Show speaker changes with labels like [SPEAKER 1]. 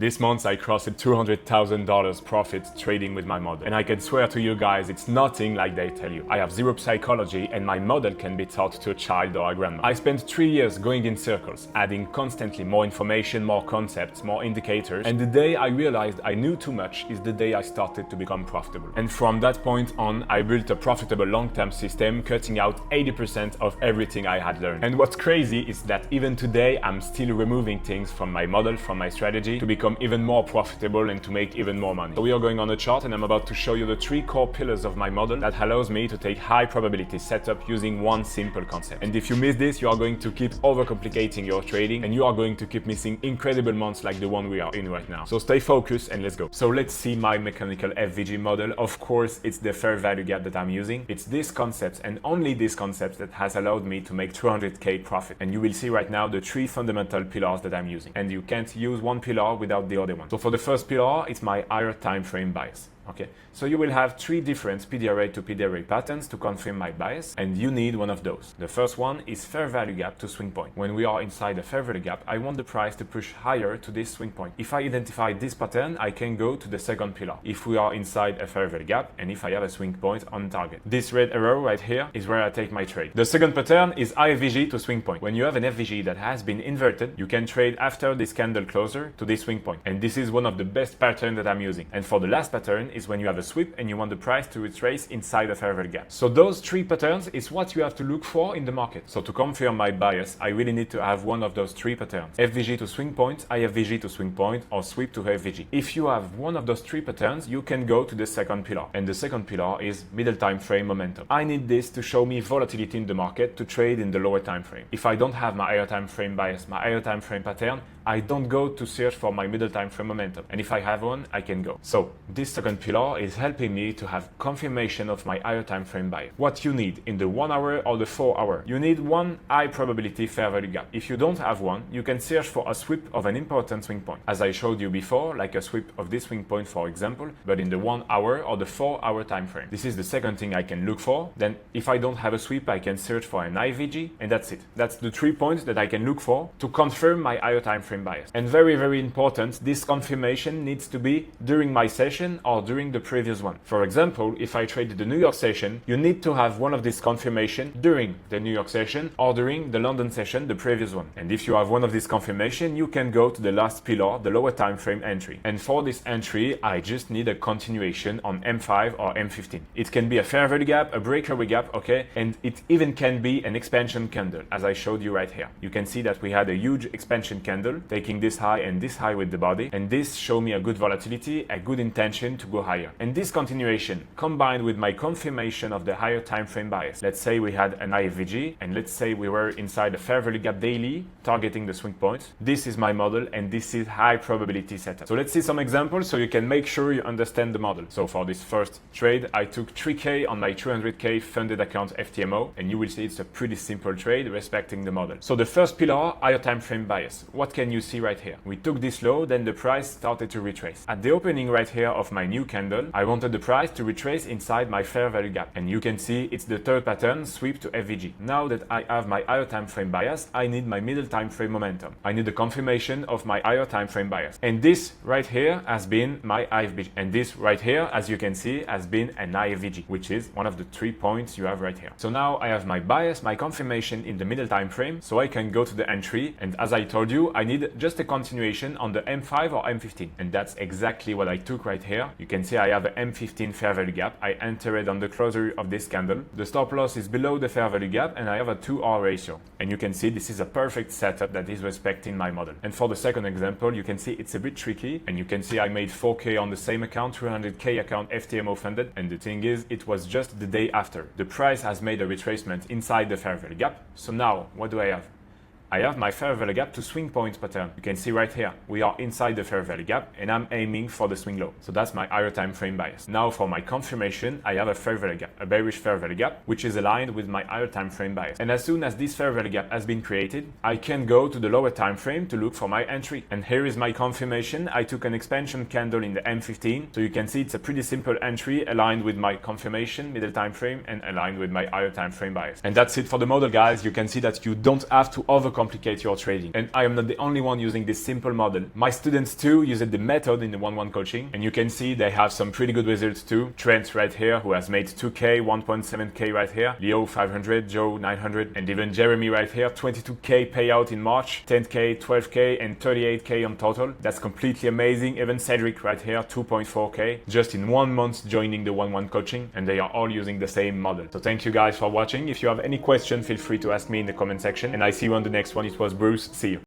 [SPEAKER 1] This month I crossed $200,000 profit trading with my model. And I can swear to you guys, it's nothing like they tell you. I have zero psychology and my model can be taught to a child or a grandma. I spent 3 years going in circles, adding constantly more information, more concepts, more indicators. And the day I realized I knew too much is the day I started to become profitable. And from that point on, I built a profitable long-term system, cutting out 80% of everything I had learned. And what's crazy is that even today, I'm still removing things from my model, from my strategy, to become even more profitable and to make even more money. So we are going on a chart and I'm about to show you the 3 core pillars of my model that allows me to take high probability setup using one simple concept. And if you miss this, you are going to keep overcomplicating your trading and you are going to keep missing incredible months like the one we are in right now. So stay focused and let's go. So let's see my mechanical FVG model. Of course, it's the fair value gap that I'm using. It's this concept and only this concept that has allowed me to make 200K profit. And you will see right now the 3 fundamental pillars that I'm using. And you can't use one pillar without the other one. So for the first pillar, it's my higher time frame bias. Okay, so you will have 3 different PDRA to PDRA patterns to confirm my bias, and you need one of those. The first one is fair value gap to swing point. When we are inside a fair value gap, I want the price to push higher to this swing point. If I identify this pattern, I can go to the second pillar. If we are inside a fair value gap, and if I have a swing point on target. This red arrow right here is where I take my trade. The second pattern is FVG to swing point. When you have an FVG that has been inverted, you can trade after this candle closer to this swing point. And this is one of the best patterns that I'm using. And for the last pattern is when you have a sweep and you want the price to retrace inside a fair value gap. So those 3 patterns is what you have to look for in the market. So to confirm my bias, I really need to have one of those 3 patterns. FVG to swing point, IFVG to swing point, or sweep to FVG. If you have one of those 3 patterns, you can go to the second pillar. And the second pillar is middle time frame momentum. I need this to show me volatility in the market to trade in the lower time frame. If I don't have my higher time frame bias, my higher time frame pattern, I don't go to search for my middle time frame momentum. And if I have one, I can go. So this second pillar is helping me to have confirmation of my higher time frame bias. What you need in the 1 hour or the 4 hour, you need one high probability fair value gap. If you don't have one, you can search for a sweep of an important swing point. As I showed you before, like a sweep of this swing point, for example, but in the 1 hour or the 4 hour time frame. This is the second thing I can look for. Then if I don't have a sweep, I can search for an IVG and that's it. That's the 3 points that I can look for to confirm my higher time frame bias. And very, very important, this confirmation needs to be during my session or during the previous one. For example, if I traded the New York session, you need to have one of these confirmation during the New York session or during the London session, the previous one. And if you have one of these confirmation, you can go to the last pillar, the lower time frame entry. And for this entry, I just need a continuation on M5 or M15. It can be a fair value gap, a breakaway gap, okay? And it even can be an expansion candle, as I showed you right here. You can see that we had a huge expansion candle, taking this high and this high with the body. And this show me a good volatility, a good intention to go higher. And this continuation combined with my confirmation of the higher time frame bias. Let's say we had an IFVG and let's say we were inside a fair value gap daily targeting the swing point. This is my model and this is high probability setup. So let's see some examples so you can make sure you understand the model. So for this first trade, I took 3K on my 200K funded account FTMO and you will see it's a pretty simple trade respecting the model. So the first pillar, higher time frame bias. What can you see right here? We took this low, then the price started to retrace. At the opening right here of my new candle, I wanted the price to retrace inside my fair value gap. And you can see it's the third pattern, sweep to FVG. Now that I have my higher time frame bias, I need my middle time frame momentum. I need the confirmation of my higher time frame bias. And this right here has been my IFVG. And this right here, as you can see, has been an IFVG, which is one of the 3 points you have right here. So now I have my bias, my confirmation in the middle time frame, so I can go to the entry. And as I told you, I need just a continuation on the M5 or M15. And that's exactly what I took right here. You can see I have an M15 fair value gap. I entered on the closure of this candle. The stop loss is below the fair value gap and I have a 2R ratio. And you can see this is a perfect setup that is respecting my model. And for the second example, you can see it's a bit tricky and you can see I made 4K on the same account, 200K account FTMO funded. And the thing is, it was just the day after. The price has made a retracement inside the fair value gap. So now what do I have? I have my fair value gap to swing point pattern. You can see right here, we are inside the fair value gap and I'm aiming for the swing low. So that's my higher time frame bias. Now for my confirmation, I have a fair value gap, a bearish fair value gap, which is aligned with my higher time frame bias. And as soon as this fair value gap has been created, I can go to the lower time frame to look for my entry. And here is my confirmation. I took an expansion candle in the M15. So you can see it's a pretty simple entry aligned with my confirmation, middle time frame, and aligned with my higher time frame bias. And that's it for the model, guys. You can see that you don't have to overcome complicate your trading. And I am not the only one using this simple model. My students too use the method in the 1-1 coaching, and you can see they have some pretty good results too. Trent right here, who has made 2K, 1.7K right here, Leo 500, Joe 900, and even Jeremy right here, 22K payout in March, 10K, 12K, and 38K on total. That's completely amazing. Even Cedric right here, 2.4K, just in 1 month joining the 1-1 coaching, and they are all using the same model. So thank you guys for watching. If you have any question, feel free to ask me in the comment section, and I see you on the next one. It was Bruce. See you.